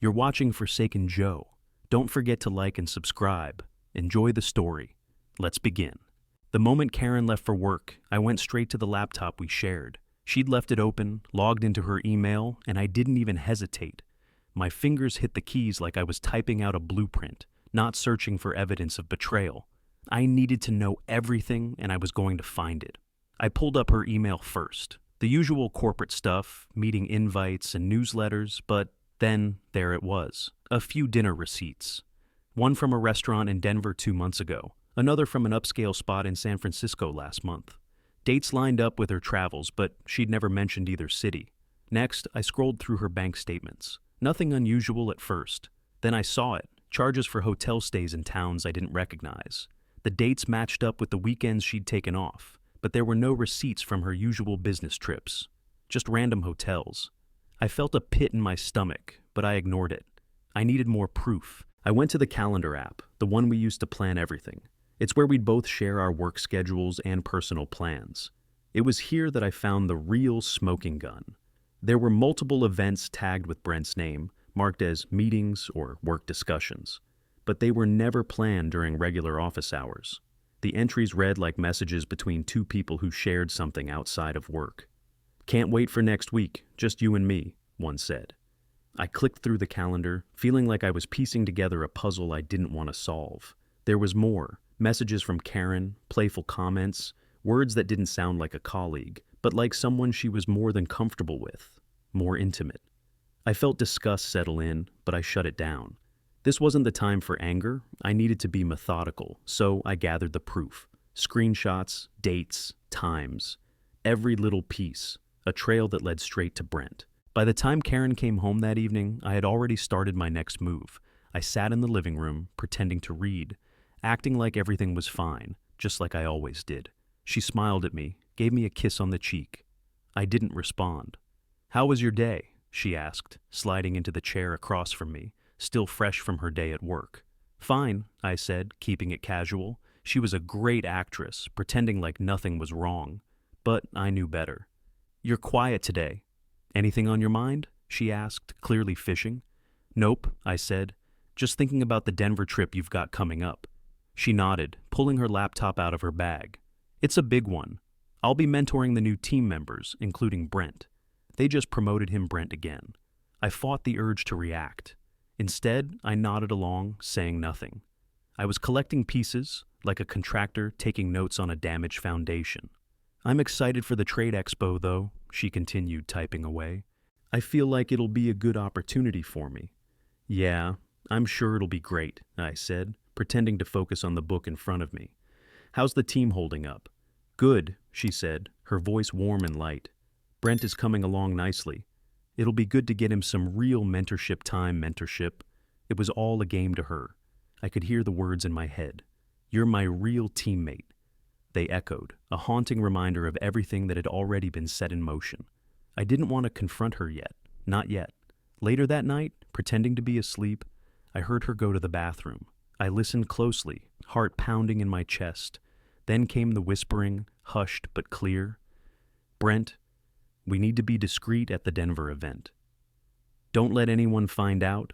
You're watching Forsaken Joe. Don't forget to like and subscribe. Enjoy the story. Let's begin. The moment Karen left for work, I went straight to the laptop we shared. She'd left it open, logged into her email, and I didn't even hesitate. My fingers hit the keys like I was typing out a blueprint, not searching for evidence of betrayal. I needed to know everything, and I was going to find it. I pulled up her email first. The usual corporate stuff, meeting invites and newsletters, but then there it was. A few dinner receipts. One from a restaurant in Denver 2 months ago, another from an upscale spot in San Francisco last month. Dates lined up with her travels, but she'd never mentioned either city. Next, I scrolled through her bank statements. Nothing unusual at first. Then I saw it. Charges for hotel stays in towns I didn't recognize. The dates matched up with the weekends she'd taken off, but there were no receipts from her usual business trips. Just random hotels. I felt a pit in my stomach, but I ignored it. I needed more proof. I went to the calendar app, the one we used to plan everything. It's where we'd both share our work schedules and personal plans. It was here that I found the real smoking gun. There were multiple events tagged with Brent's name, marked as meetings or work discussions, but they were never planned during regular office hours. The entries read like messages between two people who shared something outside of work. "Can't wait for next week, just you and me," one said. I clicked through the calendar, feeling like I was piecing together a puzzle I didn't want to solve. There was more. Messages from Karen, playful comments, words that didn't sound like a colleague, but like someone she was more than comfortable with, more intimate. I felt disgust settle in, but I shut it down. This wasn't the time for anger. I needed to be methodical, so I gathered the proof. Screenshots, dates, times. Every little piece. A trail that led straight to Brent. By the time Karen came home that evening, I had already started my next move. I sat in the living room, pretending to read, acting like everything was fine, just like I always did. She smiled at me, gave me a kiss on the cheek. I didn't respond. "How was your day?" she asked, sliding into the chair across from me, still fresh from her day at work. "Fine," I said, keeping it casual. She was a great actress, pretending like nothing was wrong. But I knew better. "You're quiet today. Anything on your mind?" she asked, clearly fishing. "Nope," I said. "Just thinking about the Denver trip you've got coming up." She nodded, pulling her laptop out of her bag. "It's a big one. I'll be mentoring the new team members, including Brent. They just promoted him Brent again." I fought the urge to react. Instead, I nodded along, saying nothing. I was collecting pieces, like a contractor taking notes on a damaged foundation. "I'm excited for the trade expo, though," she continued, typing away. "I feel like it'll be a good opportunity for me." "Yeah, I'm sure it'll be great," I said, pretending to focus on the book in front of me. "How's the team holding up?" "Good," she said, her voice warm and light. "Brent is coming along nicely. It'll be good to get him some real mentorship time mentorship." It was all a game to her. I could hear the words in my head. "You're my real teammate." They echoed, a haunting reminder of everything that had already been set in motion. I didn't want to confront her yet, not yet. Later that night, pretending to be asleep, I heard her go to the bathroom. I listened closely, heart pounding in my chest. Then came the whispering, hushed but clear. "Brent, we need to be discreet at the Denver event. Don't let anyone find out."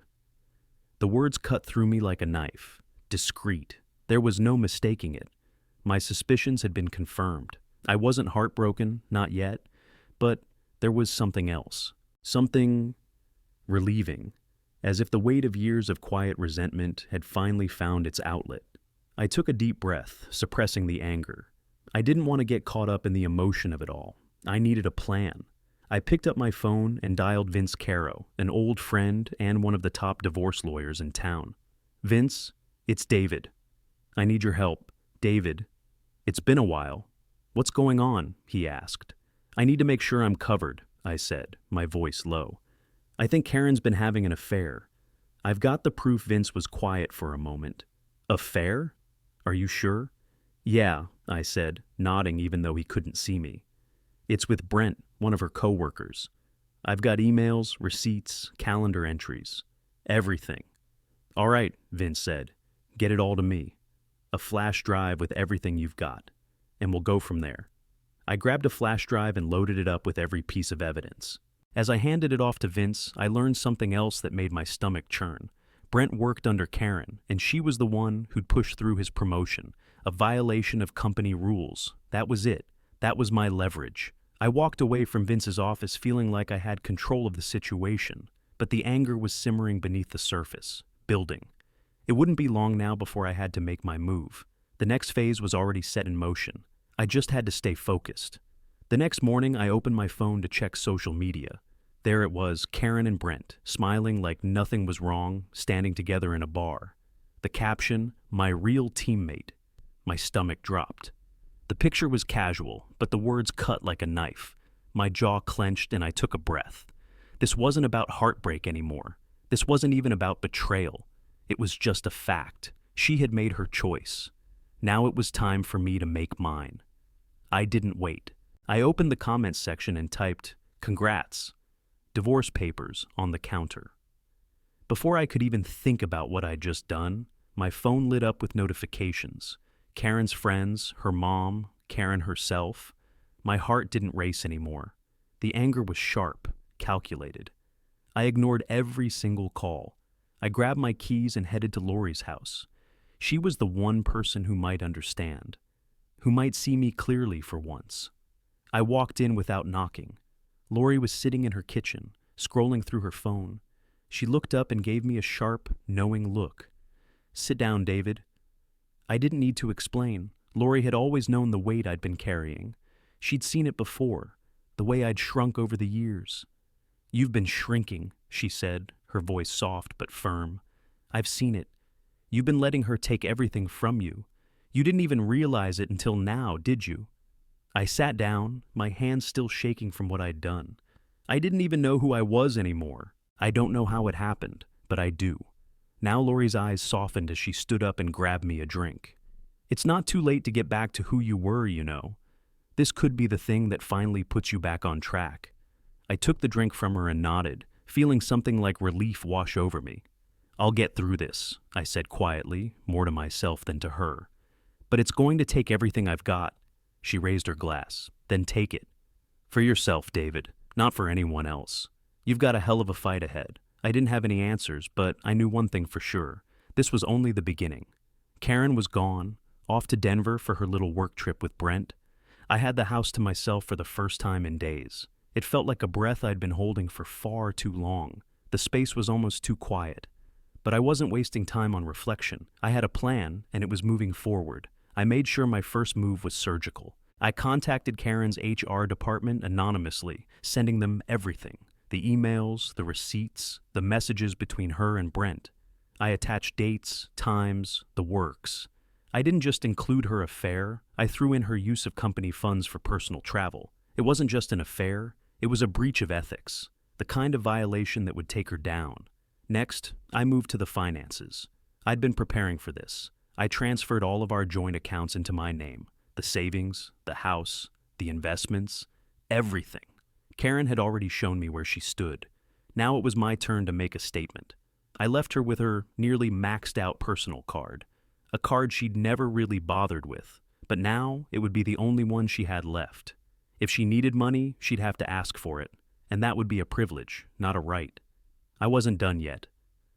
The words cut through me like a knife. Discreet. There was no mistaking it. My suspicions had been confirmed. I wasn't heartbroken, not yet, but there was something else. Something relieving, as if the weight of years of quiet resentment had finally found its outlet. I took a deep breath, suppressing the anger. I didn't want to get caught up in the emotion of it all. I needed a plan. I picked up my phone and dialed Vince Caro, an old friend and one of the top divorce lawyers in town. "Vince, it's David. I need your help. David. It's been a while." "What's going on?" he asked. "I need to make sure I'm covered," I said, my voice low. "I think Karen's been having an affair." I've got the proof. Vince was quiet for a moment. "Affair? Are you sure?" "Yeah," I said, nodding even though he couldn't see me. "It's with Brent, one of her coworkers. I've got emails, receipts, calendar entries. Everything." "All right," Vince said. "Get it all to me. A flash drive with everything you've got. And we'll go from there." I grabbed a flash drive and loaded it up with every piece of evidence. As I handed it off to Vince, I learned something else that made my stomach churn. Brent worked under Karen, and she was the one who'd pushed through his promotion, a violation of company rules. That was it. That was my leverage. I walked away from Vince's office feeling like I had control of the situation, but the anger was simmering beneath the surface, building. It wouldn't be long now before I had to make my move. The next phase was already set in motion. I just had to stay focused. The next morning, I opened my phone to check social media. There it was, Karen and Brent, smiling like nothing was wrong, standing together in a bar. The caption, "My real teammate." My stomach dropped. The picture was casual, but the words cut like a knife. My jaw clenched and I took a breath. This wasn't about heartbreak anymore. This wasn't even about betrayal. It was just a fact. She had made her choice. Now it was time for me to make mine. I didn't wait. I opened the comments section and typed, "Congrats. Divorce papers on the counter." Before I could even think about what I'd just done, my phone lit up with notifications. Karen's friends, her mom, Karen herself. My heart didn't race anymore. The anger was sharp, calculated. I ignored every single call. I grabbed my keys and headed to Lori's house. She was the one person who might understand, who might see me clearly for once. I walked in without knocking. Lori was sitting in her kitchen, scrolling through her phone. She looked up and gave me a sharp, knowing look. "Sit down, David." I didn't need to explain. Lori had always known the weight I'd been carrying. She'd seen it before, the way I'd shrunk over the years. "You've been shrinking," she said, her voice soft but firm. "I've seen it. You've been letting her take everything from you. You didn't even realize it until now, did you?" I sat down, my hands still shaking from what I'd done. I didn't even know who I was anymore. I don't know how it happened, but I do. Now Lori's eyes softened as she stood up and grabbed me a drink. "It's not too late to get back to who you were, you know. This could be the thing that finally puts you back on track." I took the drink from her and nodded, feeling something like relief wash over me. "I'll get through this," I said quietly, more to myself than to her. "But it's going to take everything I've got." She raised her glass. "Then take it. For yourself, David, not for anyone else. You've got a hell of a fight ahead." I didn't have any answers, but I knew one thing for sure. This was only the beginning. Karen was gone, off to Denver for her little work trip with Brent. I had the house to myself for the first time in days. It felt like a breath I'd been holding for far too long. The space was almost too quiet. But I wasn't wasting time on reflection. I had a plan, and it was moving forward. I made sure my first move was surgical. I contacted Karen's HR department anonymously, sending them everything. The emails, the receipts, the messages between her and Brent. I attached dates, times, the works. I didn't just include her affair, I threw in her use of company funds for personal travel. It wasn't just an affair, it was a breach of ethics, the kind of violation that would take her down. Next, I moved to the finances. I'd been preparing for this. I transferred all of our joint accounts into my name, the savings, the house, the investments, everything. Karen had already shown me where she stood. Now it was my turn to make a statement. I left her with her nearly maxed out personal card, a card she'd never really bothered with, but now it would be the only one she had left. If she needed money, she'd have to ask for it, and that would be a privilege, not a right. I wasn't done yet.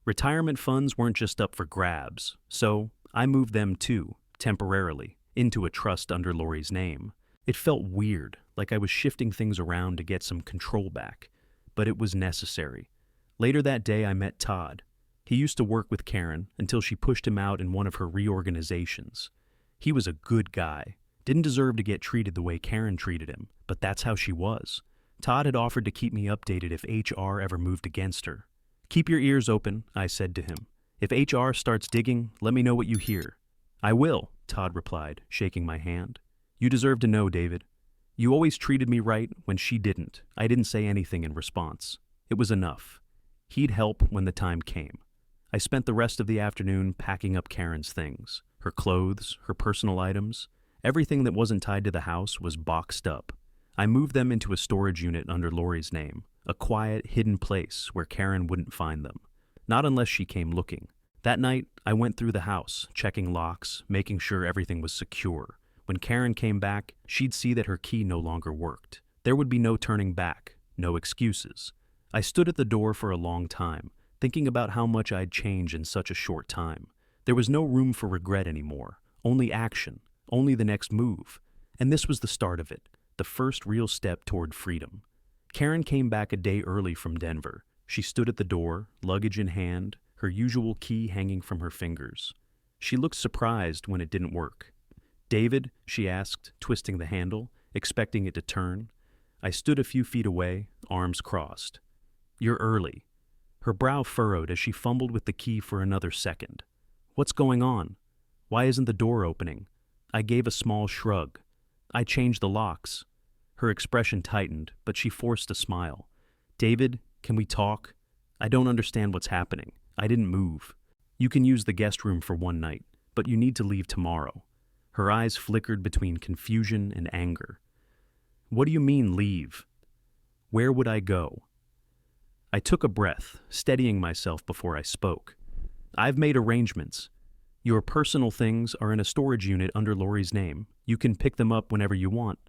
Retirement funds weren't just up for grabs, so I moved them too, temporarily, into a trust under Lori's name. It felt weird, like I was shifting things around to get some control back, but it was necessary. Later that day, I met Todd. He used to work with Karen until she pushed him out in one of her reorganizations. He was a good guy, didn't deserve to get treated the way Karen treated him, but that's how she was. Todd had offered to keep me updated if HR ever moved against her. "Keep your ears open," I said to him. "If HR starts digging, let me know what you hear." "I will," Todd replied, shaking my hand. "You deserve to know, David. You always treated me right when she didn't. I didn't say anything in response. It was enough." He'd help when the time came. I spent the rest of the afternoon packing up Karen's things. Her clothes, her personal items, everything that wasn't tied to the house was boxed up. I moved them into a storage unit under Lori's name, a quiet, hidden place where Karen wouldn't find them. Not unless she came looking. That night, I went through the house, checking locks, making sure everything was secure. When Karen came back, she'd see that her key no longer worked. There would be no turning back, no excuses. I stood at the door for a long time, thinking about how much I'd changed in such a short time. There was no room for regret anymore, only action, only the next move. And this was the start of it, the first real step toward freedom. Karen came back a day early from Denver. She stood at the door, luggage in hand, her usual key hanging from her fingers. She looked surprised when it didn't work. "David?" she asked, twisting the handle, expecting it to turn. I stood a few feet away, arms crossed. "You're early." Her brow furrowed as she fumbled with the key for another second. "What's going on? Why isn't the door opening?" I gave a small shrug. "I changed the locks." Her expression tightened, but she forced a smile. "David, can we talk? I don't understand what's happening. I didn't move. You can use the guest room for one night, but you need to leave tomorrow." Her eyes flickered between confusion and anger. "What do you mean, leave? Where would I go?" I took a breath, steadying myself before I spoke. "I've made arrangements. Your personal things are in a storage unit under Lori's name. You can pick them up whenever you want."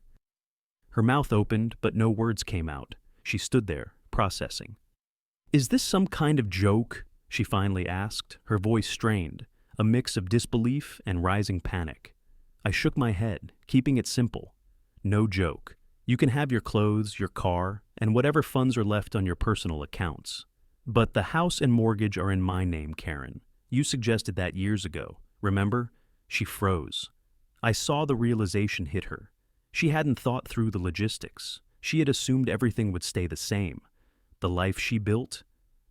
Her mouth opened, but no words came out. She stood there, processing. "Is this some kind of joke?" she finally asked, her voice strained, a mix of disbelief and rising panic. I shook my head, keeping it simple. "No joke. You can have your clothes, your car, and whatever funds are left on your personal accounts. But the house and mortgage are in my name, Karen. You suggested that years ago. Remember?" She froze. I saw the realization hit her. She hadn't thought through the logistics. She had assumed everything would stay the same. The life she built,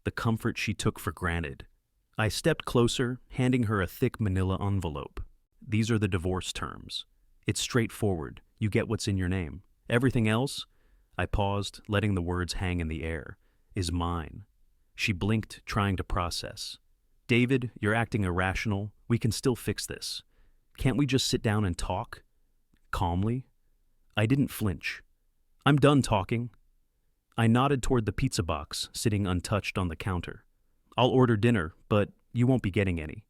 the comfort she took for granted. I stepped closer, handing her a thick manila envelope. "These are the divorce terms. It's straightforward. You get what's in your name. Everything else," I paused, letting the words hang in the air, "is mine." She blinked, trying to process. "David, you're acting irrational. We can still fix this. Can't we just sit down and talk?" Calmly. I didn't flinch. "I'm done talking." I nodded toward the pizza box, sitting untouched on the counter. "I'll order dinner, but you won't be getting any."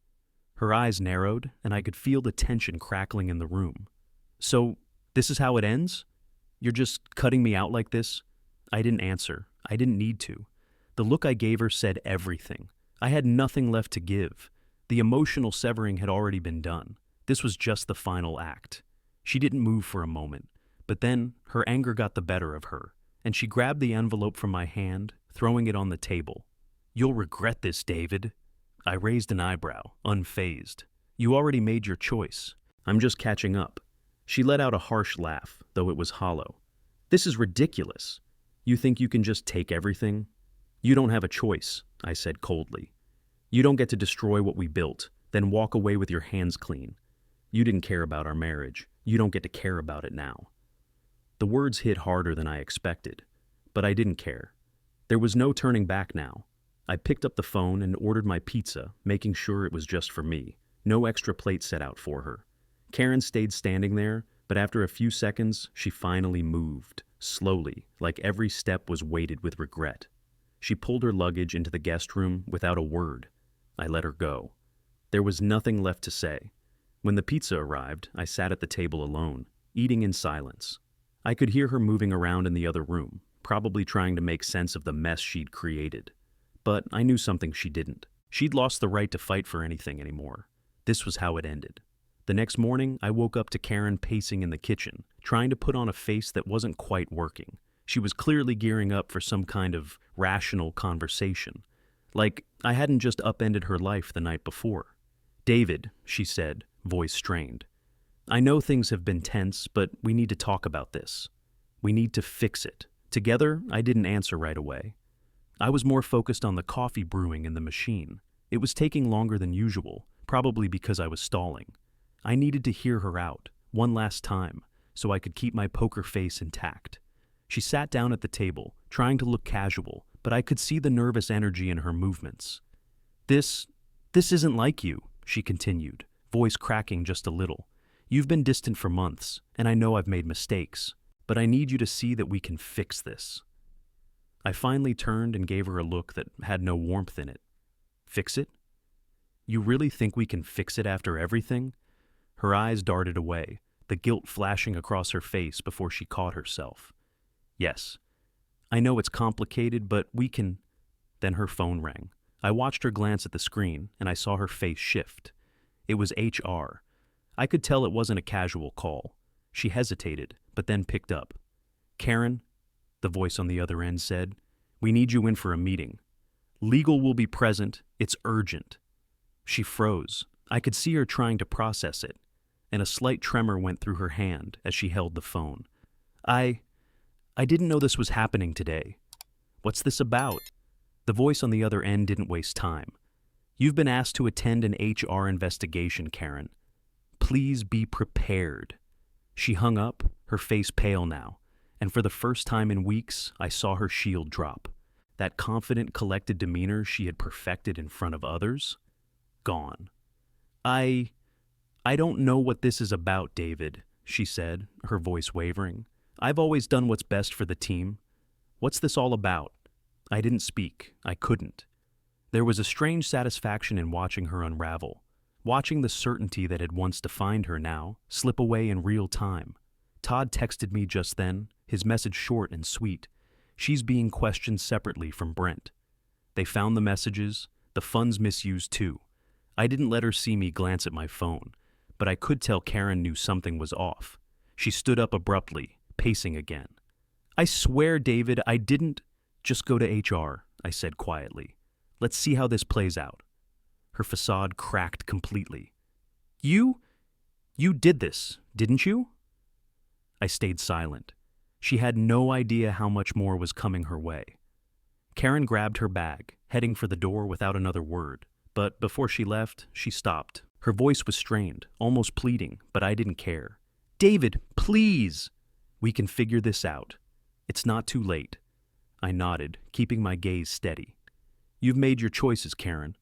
Her eyes narrowed, and I could feel the tension crackling in the room. "So, this is how it ends? You're just cutting me out like this?" I didn't answer. I didn't need to. The look I gave her said everything. I had nothing left to give. The emotional severing had already been done. This was just the final act. She didn't move for a moment, but then her anger got the better of her, and she grabbed the envelope from my hand, throwing it on the table. "You'll regret this, David." I raised an eyebrow, unfazed. "You already made your choice. I'm just catching up." She let out a harsh laugh, though it was hollow. "This is ridiculous. You think you can just take everything?" "You don't have a choice," I said coldly. "You don't get to destroy what we built, then walk away with your hands clean. You didn't care about our marriage. You don't get to care about it now." The words hit harder than I expected, but I didn't care. There was no turning back now. I picked up the phone and ordered my pizza, making sure it was just for me. No extra plate set out for her. Karen stayed standing there, but after a few seconds, she finally moved, slowly, like every step was weighted with regret. She pulled her luggage into the guest room without a word. I let her go. There was nothing left to say. When the pizza arrived, I sat at the table alone, eating in silence. I could hear her moving around in the other room, probably trying to make sense of the mess she'd created. But I knew something she didn't. She'd lost the right to fight for anything anymore. This was how it ended. The next morning, I woke up to Karen pacing in the kitchen, trying to put on a face that wasn't quite working. She was clearly gearing up for some kind of rational conversation. Like I hadn't just upended her life the night before. "David," she said, voice strained. "I know things have been tense, but we need to talk about this. We need to fix it." Together, I didn't answer right away. I was more focused on the coffee brewing in the machine. It was taking longer than usual, probably because I was stalling. I needed to hear her out, one last time, so I could keep my poker face intact. She sat down at the table, trying to look casual, but I could see the nervous energy in her movements. This isn't like you," she continued, voice cracking just a little. "You've been distant for months, and I know I've made mistakes, but I need you to see that we can fix this." I finally turned and gave her a look that had no warmth in it. "Fix it? You really think we can fix it after everything?" Her eyes darted away, the guilt flashing across her face before she caught herself. "Yes, I know it's complicated, but we can. Then her phone rang. I watched her glance at the screen, and I saw her face shift. It was HR. I could tell it wasn't a casual call. She hesitated, but then picked up. Karen, the voice on the other end said, we need you in for a meeting. Legal will be present. It's urgent. She froze. I could see her trying to process it, and a slight tremor went through her hand as she held the phone. I didn't know this was happening today. What's this about? The voice on the other end didn't waste time. You've been asked to attend an HR investigation, Karen. Please be prepared. She hung up, her face pale now, and for the first time in weeks, I saw her shield drop. That confident, collected demeanor she had perfected in front of others, gone. I don't know what this is about, David, she said, her voice wavering. I've always done what's best for the team. What's this all about? I didn't speak. I couldn't. There was a strange satisfaction in watching her unravel, watching the certainty that had once defined her now slip away in real time. Todd texted me just then, his message short and sweet. She's being questioned separately from Brent. They found the messages, the funds misused too. I didn't let her see me glance at my phone, but I could tell Karen knew something was off. She stood up abruptly, pacing again. I swear, David, I didn't. Just go to HR, I said quietly. Let's see how this plays out. Her facade cracked completely. You did this, didn't you? I stayed silent. She had no idea how much more was coming her way. Karen grabbed her bag, heading for the door without another word. But before she left, she stopped. Her voice was strained, almost pleading, but I didn't care. David, please! We can figure this out. It's not too late. I nodded, keeping my gaze steady. You've made your choices, Karen.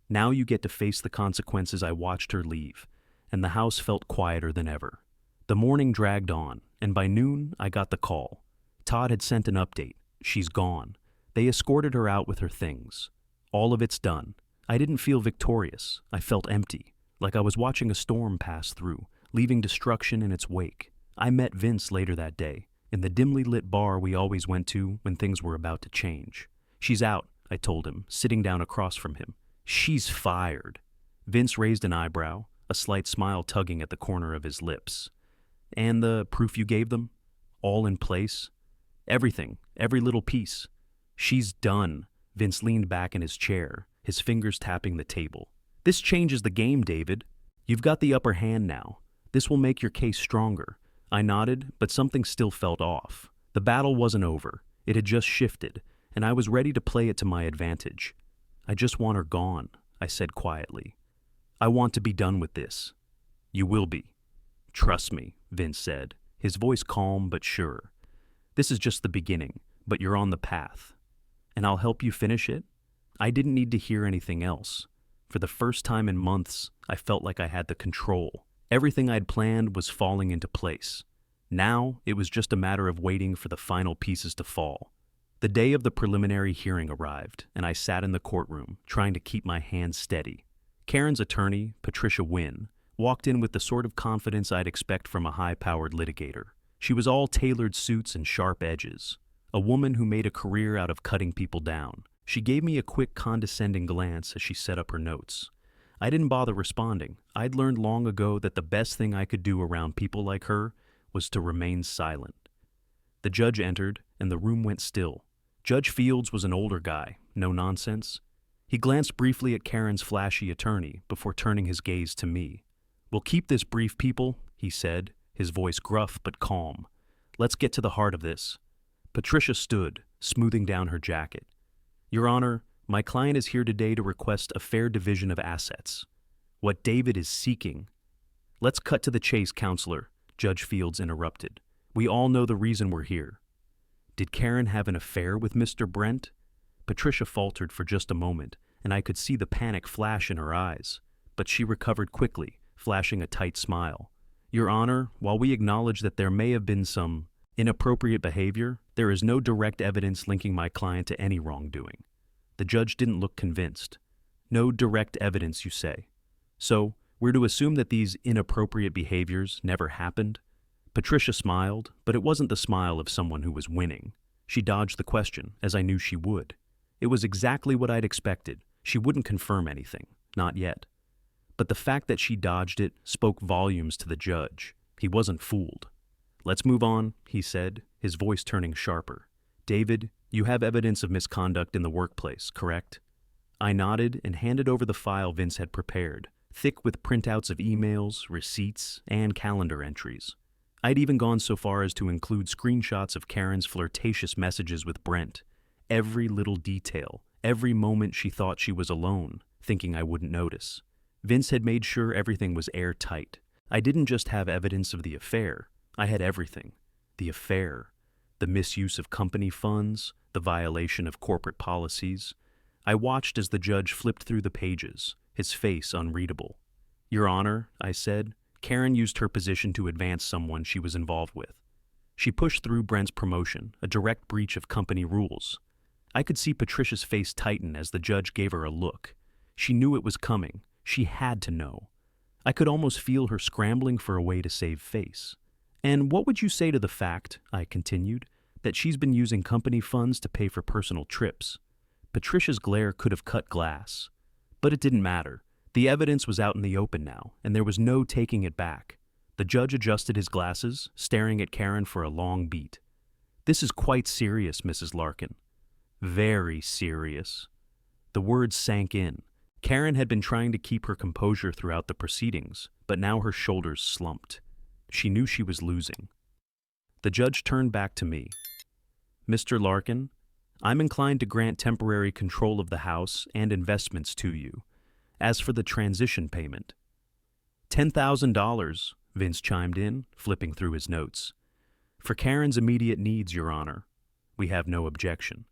Now you get to face the consequences. I watched her leave, and the house felt quieter than ever. The morning dragged on, and by noon, I got the call. Todd had sent an update. She's gone. They escorted her out with her things. All of it's done. I didn't feel victorious. I felt empty, like I was watching a storm pass through, leaving destruction in its wake. I met Vince later that day, in the dimly lit bar we always went to when things were about to change. She's out, I told him, sitting down across from him. She's fired. Vince raised an eyebrow, a slight smile tugging at the corner of his lips. And the proof you gave them? All in place? Everything, every little piece. She's done. Vince leaned back in his chair, his fingers tapping the table. This changes the game, David. You've got the upper hand now. This will make your case stronger. I nodded, but something still felt off. The battle wasn't over. It had just shifted, and I was ready to play it to my advantage. I just want her gone, I said quietly. I want to be done with this. You will be. Trust me, Vince said, his voice calm but sure. This is just the beginning, but you're on the path. And I'll help you finish it. I didn't need to hear anything else. For the first time in months, I felt like I had the control. Everything I'd planned was falling into place. Now, it was just a matter of waiting for the final pieces to fall. The day of the preliminary hearing arrived, and I sat in the courtroom, trying to keep my hands steady. Karen's attorney, Patricia Wynn, walked in with the sort of confidence I'd expect from a high-powered litigator. She was all tailored suits and sharp edges, a woman who made a career out of cutting people down. She gave me a quick, condescending glance as she set up her notes. I didn't bother responding. I'd learned long ago that the best thing I could do around people like her was to remain silent. The judge entered, and the room went still. Judge Fields was an older guy, no nonsense. He glanced briefly at Karen's flashy attorney before turning his gaze to me. We'll keep this brief, people, he said, his voice gruff but calm. Let's get to the heart of this. Patricia stood, smoothing down her jacket. Your Honor, my client is here today to request a fair division of assets. What David is seeking. Let's cut to the chase, Counselor, Judge Fields interrupted. We all know the reason we're here. Did Karen have an affair with Mr. Brent? Patricia faltered for just a moment, and I could see the panic flash in her eyes. But she recovered quickly, flashing a tight smile. Your Honor, while we acknowledge that there may have been some inappropriate behavior, there is no direct evidence linking my client to any wrongdoing. The judge didn't look convinced. No direct evidence, you say. So, we're to assume that these inappropriate behaviors never happened? Patricia smiled, but it wasn't the smile of someone who was winning. She dodged the question, as I knew she would. It was exactly what I'd expected. She wouldn't confirm anything. Not yet. But the fact that she dodged it spoke volumes to the judge. He wasn't fooled. "Let's move on," he said, his voice turning sharper. "David, you have evidence of misconduct in the workplace, correct?" I nodded and handed over the file Vince had prepared, thick with printouts of emails, receipts, and calendar entries. I'd even gone so far as to include screenshots of Karen's flirtatious messages with Brent. Every little detail, every moment she thought she was alone, thinking I wouldn't notice. Vince had made sure everything was airtight. I didn't just have evidence of the affair, I had everything. The affair, the misuse of company funds, the violation of corporate policies. I watched as the judge flipped through the pages, his face unreadable. "Your Honor," I said, "Karen used her position to advance someone she was involved with. She pushed through Brent's promotion, a direct breach of company rules." I could see Patricia's face tighten as the judge gave her a look. She knew it was coming. She had to know. I could almost feel her scrambling for a way to save face. "And what would you say to the fact," I continued, "that she's been using company funds to pay for personal trips?" Patricia's glare could have cut glass. But it didn't matter. The evidence was out in the open now, and there was no taking it back. The judge adjusted his glasses, staring at Karen for a long beat. "This is quite serious, Mrs. Larkin." "Very serious." The words sank in. Karen had been trying to keep her composure throughout the proceedings, but now her shoulders slumped. She knew she was losing. The judge turned back to me. "Mr. Larkin, I'm inclined to grant temporary control of the house and investments to you. As for the transition payment—" $10,000, Vince chimed in, flipping through his notes. "For Karen's immediate needs, Your Honor. We have no objection."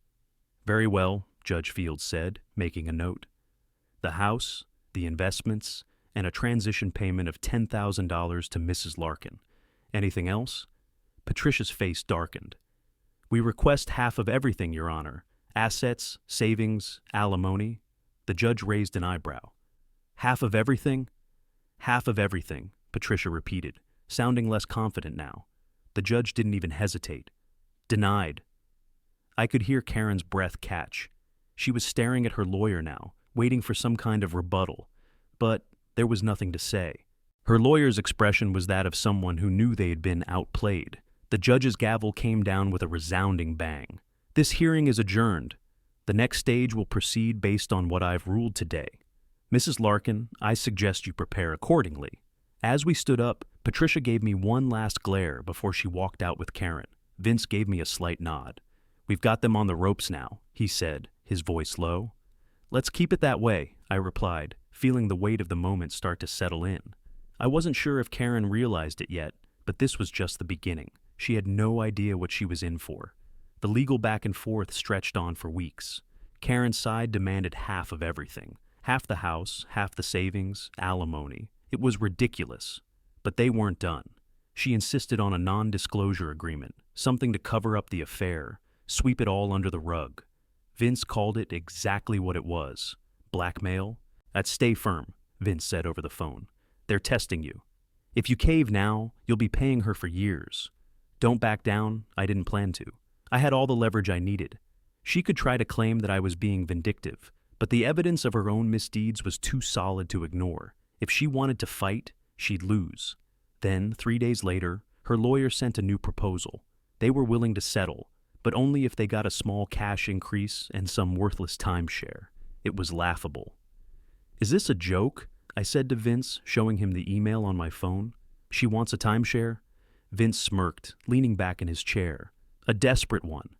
"Very well," Judge Fields said, making a note. "The house, the investments, and a transition payment of $10,000 to Mrs. Larkin. Anything else?" Patricia's face darkened. "We request half of everything, Your Honor. Assets, savings, alimony." The judge raised an eyebrow. "Half of everything?" "Half of everything," Patricia repeated, sounding less confident now. The judge didn't even hesitate. "Denied." I could hear Karen's breath catch. She was staring at her lawyer now, waiting for some kind of rebuttal. But there was nothing to say. Her lawyer's expression was that of someone who knew they had been outplayed. The judge's gavel came down with a resounding bang. "This hearing is adjourned. The next stage will proceed based on what I've ruled today. Mrs. Larkin, I suggest you prepare accordingly." As we stood up, Patricia gave me one last glare before she walked out with Karen. Vince gave me a slight nod. "We've got them on the ropes now," he said, his voice low. "Let's keep it that way," I replied, feeling the weight of the moment start to settle in. I wasn't sure if Karen realized it yet, but this was just the beginning. She had no idea what she was in for. The legal back and forth stretched on for weeks. Karen's side demanded half of everything. Half the house, half the savings, alimony. It was ridiculous. But they weren't done. She insisted on a non-disclosure agreement, something to cover up the affair, sweep it all under the rug. Vince called it exactly what it was. Blackmail. "Stay firm," Vince said over the phone. "They're testing you. If you cave now, you'll be paying her for years. Don't back down. I didn't plan to. I had all the leverage I needed. She could try to claim that I was being vindictive, but the evidence of her own misdeeds was too solid to ignore. If she wanted to fight, she'd lose." Then, 3 days later, her lawyer sent a new proposal. They were willing to settle, but only if they got a small cash increase and some worthless timeshare. It was laughable. "Is this a joke?" I said to Vince, showing him the email on my phone. "She wants a timeshare?" Vince smirked, leaning back in his chair. "A desperate one.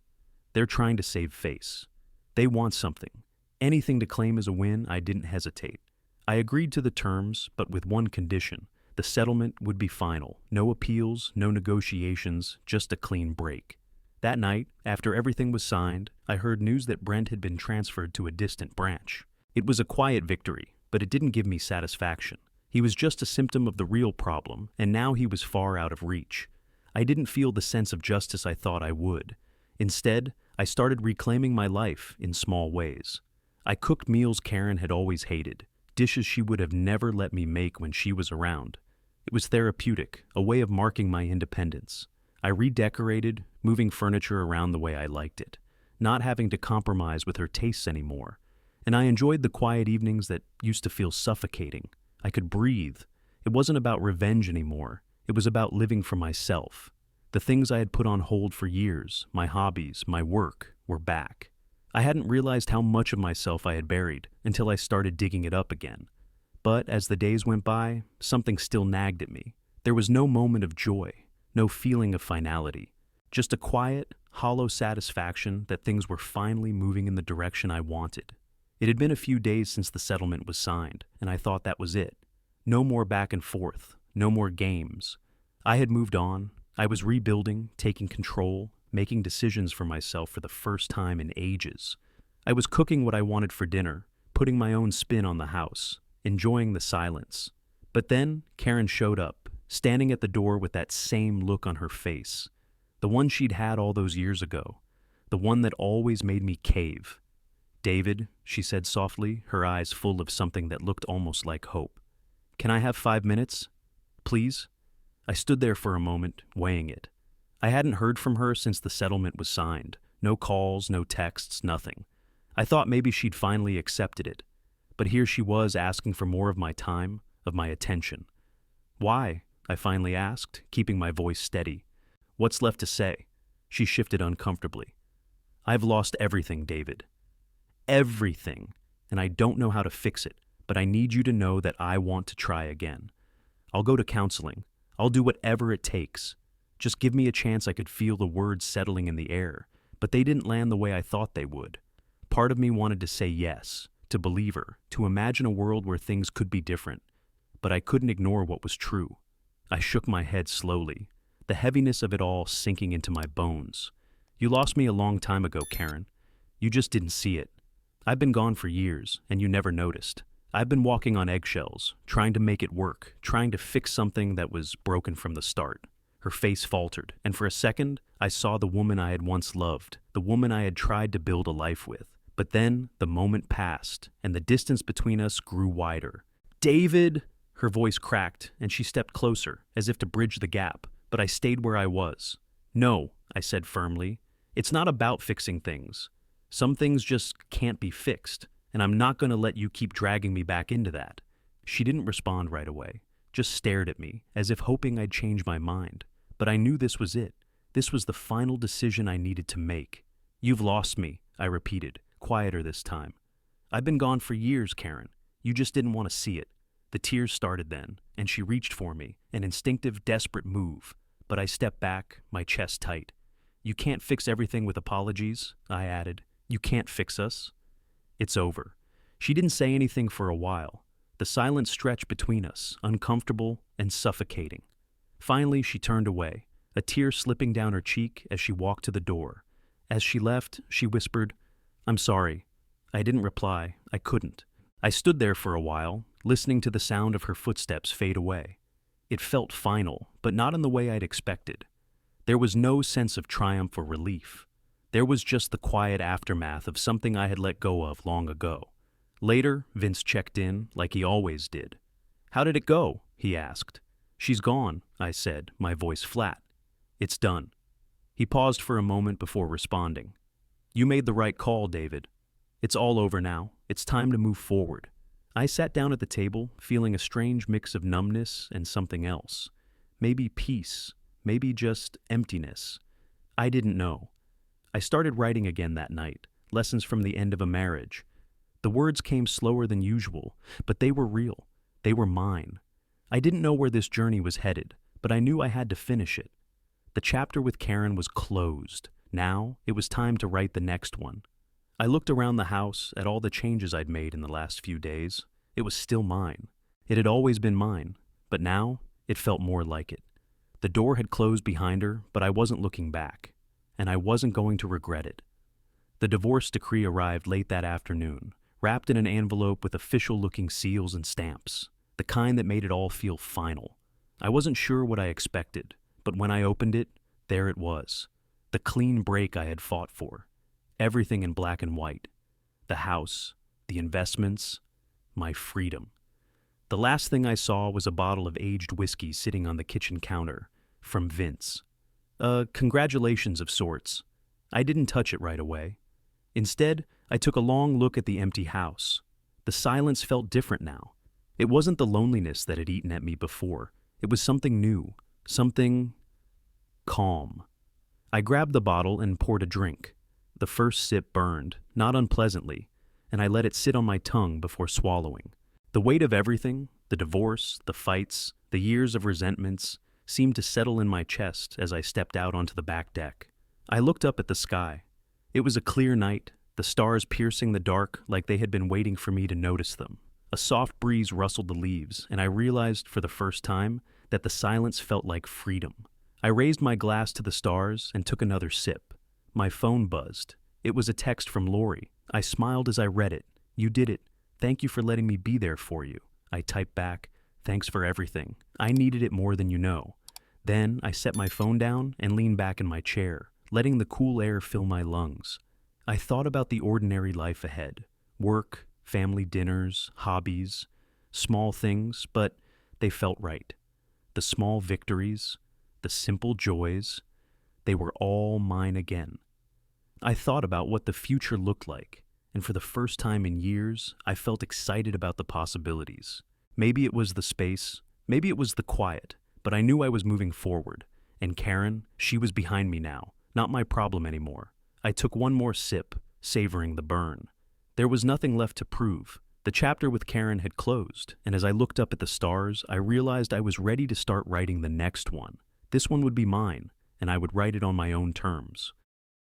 They're trying to save face. They want something. Anything to claim as a win, I didn't hesitate. I agreed to the terms, but with one condition. The settlement would be final. No appeals, no negotiations, just a clean break. That night, after everything was signed, I heard news that Brent had been transferred to a distant branch. It was a quiet victory, but it didn't give me satisfaction. He was just a symptom of the real problem, and now he was far out of reach. I didn't feel the sense of justice I thought I would. Instead, I started reclaiming my life in small ways. I cooked meals Karen had always hated, dishes she would have never let me make when she was around. It was therapeutic, a way of marking my independence. I redecorated, moving furniture around the way I liked it, not having to compromise with her tastes anymore. And I enjoyed the quiet evenings that used to feel suffocating. I could breathe. It wasn't about revenge anymore. It was about living for myself. The things I had put on hold for years, my hobbies, my work, were back. I hadn't realized how much of myself I had buried until I started digging it up again. But as the days went by, something still nagged at me. There was no moment of joy, no feeling of finality, just a quiet, hollow satisfaction that things were finally moving in the direction I wanted. It had been a few days since the settlement was signed, and I thought that was it. No more back and forth, no more games. I had moved on. I was rebuilding, taking control, making decisions for myself for the first time in ages. I was cooking what I wanted for dinner, putting my own spin on the house, enjoying the silence. But then Karen showed up, standing at the door with that same look on her face, the one she'd had all those years ago, the one that always made me cave. "David," she said softly, her eyes full of something that looked almost like hope. "Can I have 5 minutes? Please?" I stood there for a moment, weighing it. I hadn't heard from her since the settlement was signed. No calls, no texts, nothing. I thought maybe she'd finally accepted it. But here she was asking for more of my time, of my attention. "Why?" I finally asked, keeping my voice steady. "What's left to say?" She shifted uncomfortably. "I've lost everything, David. Everything. And I don't know how to fix it, but I need you to know that I want to try again. I'll go to counseling. I'll do whatever it takes. Just give me a chance." I could feel the words settling in the air, but they didn't land the way I thought they would. Part of me wanted to say yes, to believe her, to imagine a world where things could be different. But I couldn't ignore what was true. I shook my head slowly, the heaviness of it all sinking into my bones. "You lost me a long time ago, Karen. You just didn't see it. I've been gone for years, and you never noticed. I've been walking on eggshells, trying to make it work, trying to fix something that was broken from the start." Her face faltered, and for a second, I saw the woman I had once loved, the woman I had tried to build a life with. But then the moment passed, and the distance between us grew wider. "David!" Her voice cracked, and she stepped closer, as if to bridge the gap, but I stayed where I was. "No," I said firmly. "It's not about fixing things. Some things just can't be fixed, and I'm not going to let you keep dragging me back into that." She didn't respond right away, just stared at me, as if hoping I'd change my mind. But I knew this was it. This was the final decision I needed to make. "You've lost me," I repeated, quieter this time. "I've been gone for years, Karen. You just didn't want to see it." The tears started then, and she reached for me, an instinctive, desperate move. But I stepped back, my chest tight. "You can't fix everything with apologies," I added. "You can't fix us." "It's over." She didn't say anything for a while. The silence stretched between us, uncomfortable and suffocating. Finally, she turned away, a tear slipping down her cheek as she walked to the door. As she left, she whispered, "I'm sorry." I didn't reply. I couldn't. I stood there for a while, listening to the sound of her footsteps fade away. It felt final, but not in the way I'd expected. There was no sense of triumph or relief. There was just the quiet aftermath of something I had let go of long ago. Later, Vince checked in, like he always did. "How did it go?" he asked. "She's gone," I said, my voice flat. "It's done." He paused for a moment before responding. "You made the right call, David. It's all over now. It's time to move forward." I sat down at the table, feeling a strange mix of numbness and something else. Maybe peace, maybe just emptiness. I didn't know. I started writing again that night, lessons from the end of a marriage. The words came slower than usual, but they were real. They were mine. I didn't know where this journey was headed, but I knew I had to finish it. The chapter with Karen was closed. Now, it was time to write the next one. I looked around the house at all the changes I'd made in the last few days. It was still mine. It had always been mine, but now it felt more like it. The door had closed behind her, but I wasn't looking back, and I wasn't going to regret it. The divorce decree arrived late that afternoon, wrapped in an envelope with official-looking seals and stamps, the kind that made it all feel final. I wasn't sure what I expected, but when I opened it, there it was, the clean break I had fought for. Everything in black and white. The house, the investments, my freedom. The last thing I saw was a bottle of aged whiskey sitting on the kitchen counter, from Vince. Congratulations of sorts. I didn't touch it right away. Instead, I took a long look at the empty house. The silence felt different now. It wasn't the loneliness that had eaten at me before. It was something new, something calm. I grabbed the bottle and poured a drink. The first sip burned, not unpleasantly, and I let it sit on my tongue before swallowing. The weight of everything, the divorce, the fights, the years of resentments, seemed to settle in my chest as I stepped out onto the back deck. I looked up at the sky. It was a clear night, the stars piercing the dark like they had been waiting for me to notice them. A soft breeze rustled the leaves, and I realized for the first time that the silence felt like freedom. I raised my glass to the stars and took another sip. My phone buzzed. It was a text from Lori. I smiled as I read it. "You did it. Thank you for letting me be there for you." I typed back, "Thanks for everything. I needed it more than you know." Then I set my phone down and leaned back in my chair, letting the cool air fill my lungs. I thought about the ordinary life ahead. Work, family dinners, hobbies, small things, but they felt right. The small victories, the simple joys, they were all mine again. I thought about what the future looked like, and for the first time in years, I felt excited about the possibilities. Maybe it was the space, maybe it was the quiet, but I knew I was moving forward, and Karen, she was behind me now, not my problem anymore. I took one more sip, savoring the burn. There was nothing left to prove. The chapter with Karen had closed, and as I looked up at the stars, I realized I was ready to start writing the next one. This one would be mine, and I would write it on my own terms.